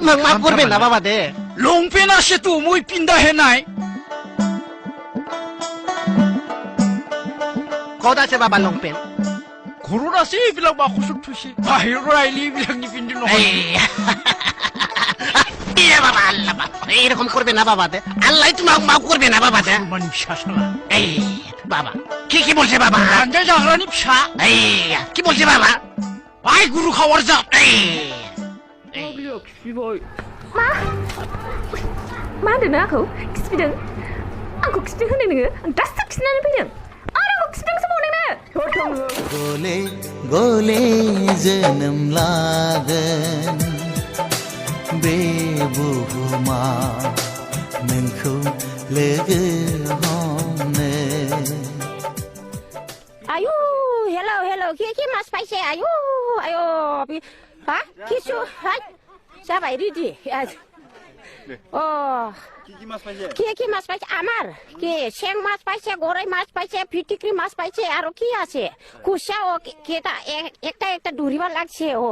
มึงมาพูดเป็นนะบ้าเด้ลงเป็นอาเสตุมวยปินได้เห็นไหนเขาได้เสียบ้าลงเป็นโคโรนาสิบิลังบาคุสุทุสิไอ้ไรลีบิลังนี่ปินดิโนiya বাবা আল্লাহ এরকম করবে না বাবা দে আল্লাহ তোমাকে মাফ করবে না বাবা দে মানি শাসলা এই বাবা কি বলছে বাবা গাঞ্জা জাগরানি ফসা এই কি বলছে বাবা আই গুরু খাওয়ার যা এই मा होनदों नों आंखौ खिफिदों आंखौ खिफिदों होनदों नोङो आं दासो खिनानै फैदों आरो आंखौ खिफिदोंसो बावदों नोङो गले गले जोनोम लागोन बे बुहुमा नोंखौ लोगो हमनो आयु हेल' कि मास फायसे आयु हा किसु हाय जाबाय रेडि কি মাছ পাইছে আমার কি শেং মাছ পাইছে গরই মাছ পাইছে ফিটিকরি মাছ পাইছে আর কি আছে কুসা ও কেটা একটা ধরিবার লাগছে ও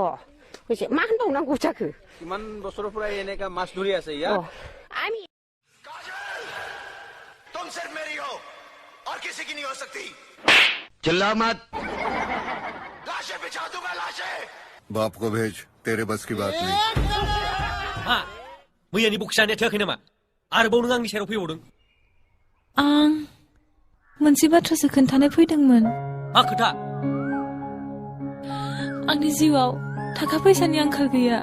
কইছে মা হন্দং না গুছাকো কিমান বছৰৰ পৰা এনেকা মাছ ধৰি আছে ইয়া আমি तुम सिर्फ मेरी हो और किसी की नहीं हो सकती चिल्ला मत लाशें बिछा दूंगा लाशें बाप को भेज तेरे बस की बात नहीं मैयानि बक्सियानो थोआखै नामा आरोबाव नों आंनि सेराव फैबावदों आं मोनसे बाथ्रासो खोन्थानो फैदोंमोन मा खोथा आंनि जिउआव थाखा फैसानि आंखाल गैया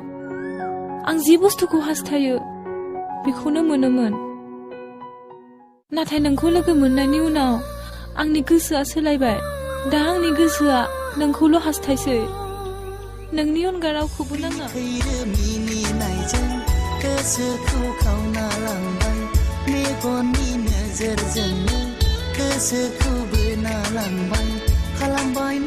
आं जि बुस्थुखौ हास्थायो बेखौनो मोनोमोन नाथाय नोंखौ लोगो मोननायनि उनाव आंनि गोसोआ सोलायबाय दा आंनि गोसोआ नोंखौल' हास्थायसै नोंनि अनगा रावखौबो नाङा गोसोखौ खावना लांबाय मेगननि नोजोरजोंनो गोसोखौ बोना लांबाय खालामबाय